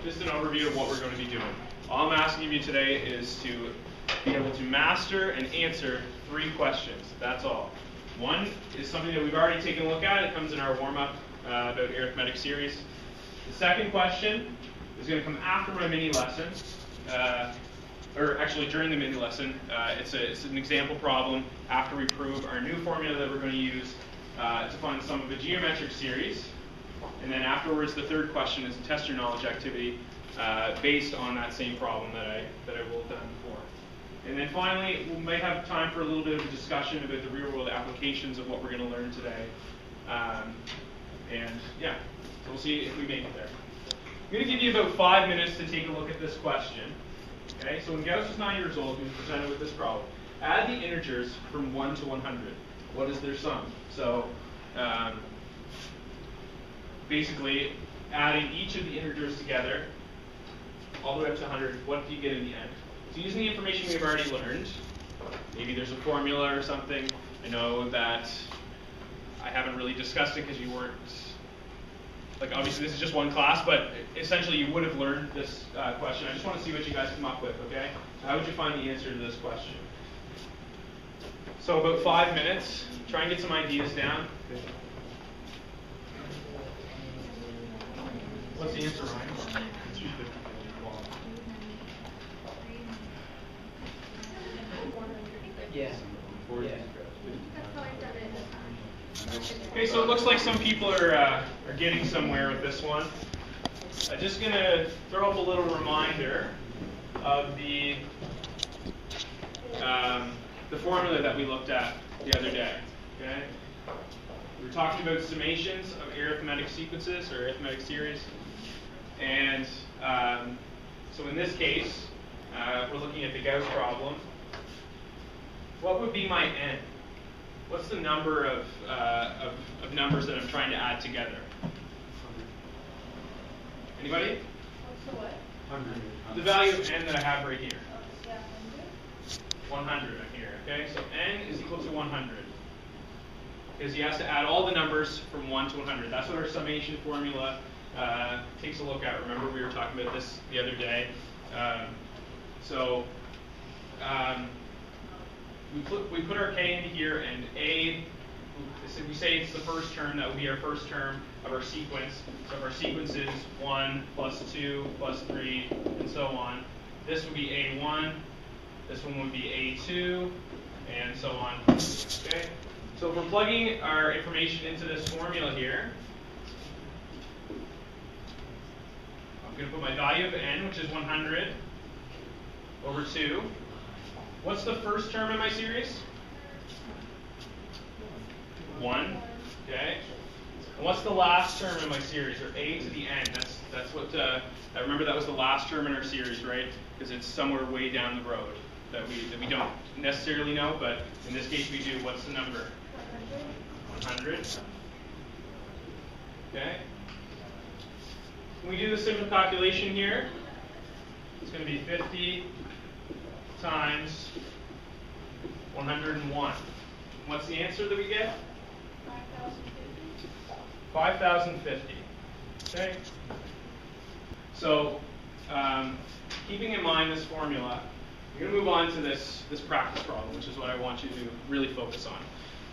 just an overview of what we're going to be doing. All I'm asking of you today is to be able to master and answer 3 questions. That's all. One is something that we've already taken a look at. It comes in our warm-up about arithmetic series. The second question is going to come after my mini lesson, or actually during the mini lesson. It's an example problem after we prove our new formula that we're going to use to find the sum of a geometric series. And then afterwards, the third question is a test your knowledge activity based on that same problem that I will have done before. And then finally, we might have time for a little bit of a discussion about the real-world applications of what we're going to learn today. And yeah, so we'll see if we make it there. I'm going to give you about 5 minutes to take a look at this question. Okay, so when Gauss was 9 years old, he was presented with this problem. Add the integers from 1 to 100. What is their sum? So basically, adding each of the integers together, all the way up to 100, what do you get in the end? So using the information we've already learned, maybe there's a formula or something. I know that I haven't really discussed it because you weren't, like obviously this is just one class, but essentially you would have learned this question. I just want to see what you guys come up with, okay? How would you find the answer to this question? So about 5 minutes, try and get some ideas down. What's the answer, Ryan? Yeah. Okay, so it looks like some people are getting somewhere with this one. I'm just going to throw up a little reminder of the formula that we looked at the other day. Okay, we were talking about summations of arithmetic sequences or arithmetic series, and so in this case, we're looking at the Gauss problem. What would be my n? What's the number of numbers that I'm trying to add together? Anybody? What's the what? 100. The value of n that I have right here. 100 I'm here. Okay, so n is equal to 100. Because he has to add all the numbers from 1 to 100. That's what our summation formula takes a look at. Remember we were talking about this the other day. We put our k into here, and a, we say it's the first term, that would be our first term of our sequence. So if our sequence is 1 plus 2 plus 3, and so on, this would be a1, this one would be a2, and so on. Okay? So if we're plugging our information into this formula here, I'm going to put my value of n, which is 100, over 2. What's the first term in my series? 1. Okay. And what's the last term in my series, or a to the n? That's what. I remember that was the last term in our series, right? Because it's somewhere way down the road that we don't necessarily know, but in this case we do. What's the number? 100. Okay. When we do the simple calculation here, it's going to be 50 times 101. What's the answer that we get? 5,050. Okay. So, keeping in mind this formula, we're going to move on to this practice problem, which is what I want you to really focus on.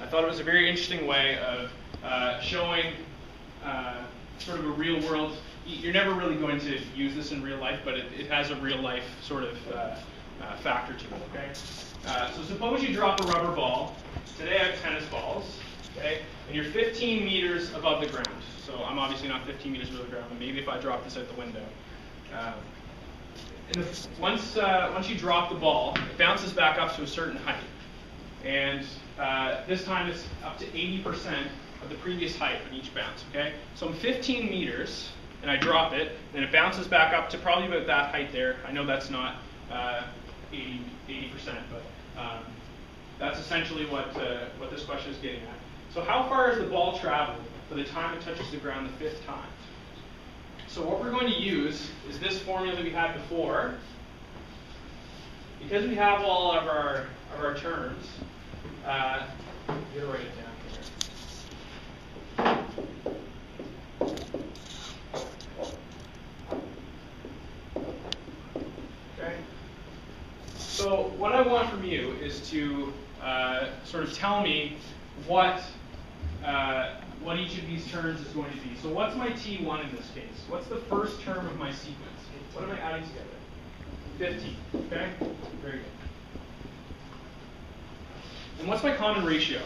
I thought it was a very interesting way of showing sort of a real world. You're never really going to use this in real life, but it has a real life sort of factor to it, okay? So suppose you drop a rubber ball. Today I have tennis balls, okay? And you're 15 meters above the ground. So I'm obviously not 15 meters above the ground, but maybe if I drop this out the window. Once you drop the ball, it bounces back up to a certain height. And this time it's up to 80% of the previous height on each bounce, okay? So I'm 15 meters, and I drop it, and it bounces back up to probably about that height there. I know that's not 80%, but that's essentially what this question is getting at. So how far has the ball traveled by the time it touches the ground the 5th time? So what we're going to use is this formula that we had before. Because we have all of our terms, I'm going to write it down here. what I want from you is to sort of tell me what each of these terms is going to be. So what's my T1 in this case? What's the first term of my sequence? What am I adding together? 15. Okay? Very good. And what's my common ratio?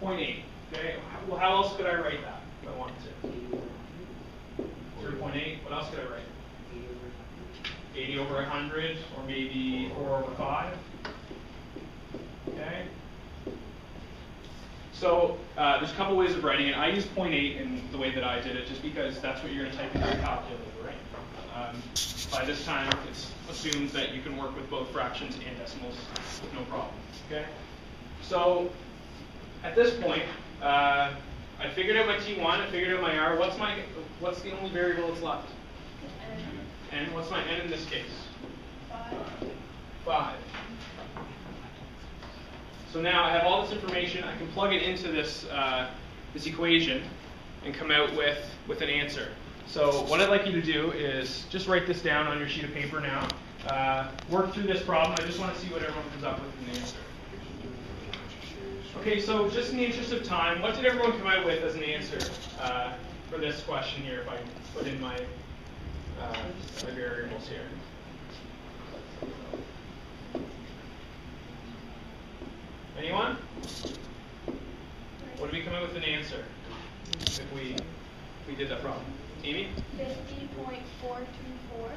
0.8. Okay? Well, how else could I write that if I wanted to? 3.8. What else could I write? 80 over 100, or maybe 4 over 5. Okay? So there's a couple ways of writing it. I use 0.8 in the way that I did it, just because that's what you're going to type into your calculator, right? By this time, it assumes that you can work with both fractions and decimals with no problem. Okay? So at this point, I figured out my T1, I figured out my R. What's the only variable that's left? N. What's my N in this case? 5. So now I have all this information. I can plug it into this equation and come out with an answer. So what I'd like you to do is just write this down on your sheet of paper now. Work through this problem. I just want to see what everyone comes up with in the answer. Okay, so just in the interest of time, what did everyone come out with as an answer for this question here, if I put in my variables here? Anyone? What did we come up with an answer if we did that problem? Amy? 50.424.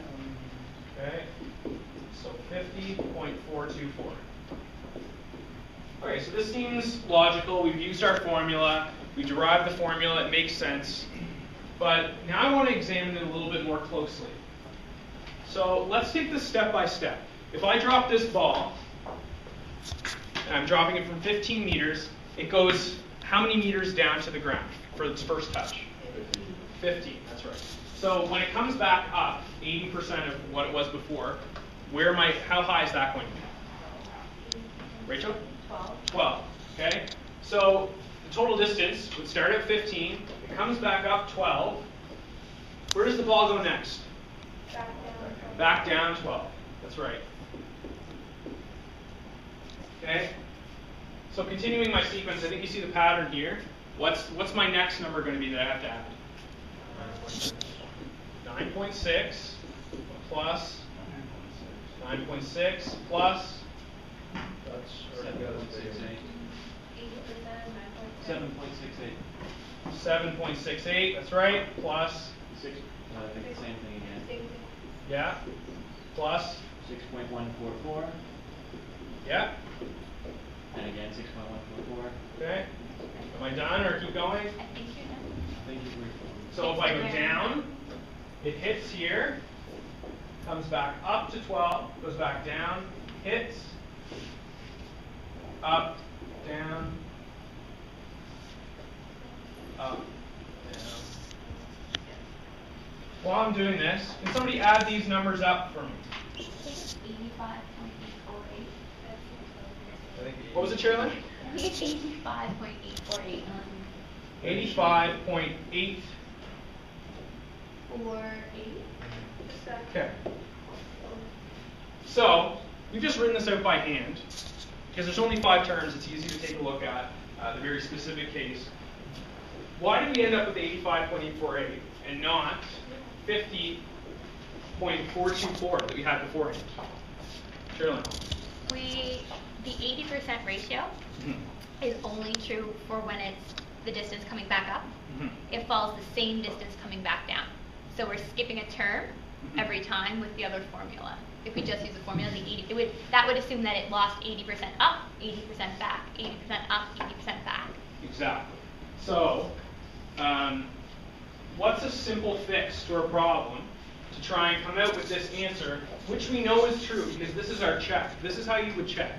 Okay, so 50.424. Okay, so this seems logical. We've used our formula. We derived the formula. It makes sense. But now I want to examine it a little bit more closely. So let's take this step by step. If I drop this ball, and I'm dropping it from 15 meters, it goes how many meters down to the ground for its first touch? 15, that's right. So when it comes back up, 80% of what it was before, how high is that going to be? Rachel? 12. Okay? So the total distance would start at 15, it comes back up 12. Where does the ball go next? Back down 12. That's right. Okay? So continuing my sequence, I think you see the pattern here. What's my next number going to be that I have to add? 9.6 plus 9.6 plus 7.68. That's right. Plus 6. I think the same thing again. Yeah. Plus 6.144. Yeah. And again 6.144. Okay. Am I done or keep going? I think you're done. Thank you. So if I go down, it hits here, comes back up to 12, goes back down, hits, up, down, up, down. While I'm doing this, can somebody add these numbers up for me? 85.848. What was it, Sherilyn? I think it's 85.848. 85.8. 48. Okay. So we've just written this out by hand because there's only 5 terms. It's easy to take a look at the very specific case. Why did we end up with 85.848 and not 50.424 that we had beforehand? Sherilyn. The 80% ratio is only true for when it's the distance coming back up. It follows the same distance coming back down. So we're skipping a term every time with the other formula. If we just use the formula, that would assume that it lost 80% up, 80% back, 80% up, 80% back. Exactly. So what's a simple fix to our problem to try and come out with this answer, which we know is true because this is our check. This is how you would check.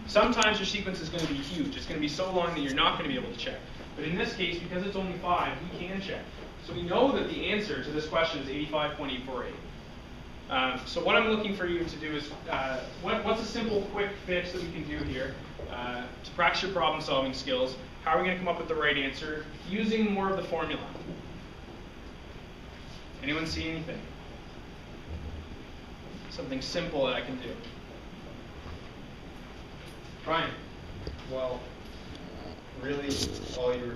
Sometimes your sequence is going to be huge. It's going to be so long that you're not going to be able to check. But in this case, because it's only 5, we can check. So we know that the answer to this question is 85.848. So what I'm looking for you to do is, what's a simple, quick fix that we can do here to practice your problem-solving skills? How are we going to come up with the right answer using more of the formula? Anyone see anything? Something simple that I can do. Brian. Well, really, all you were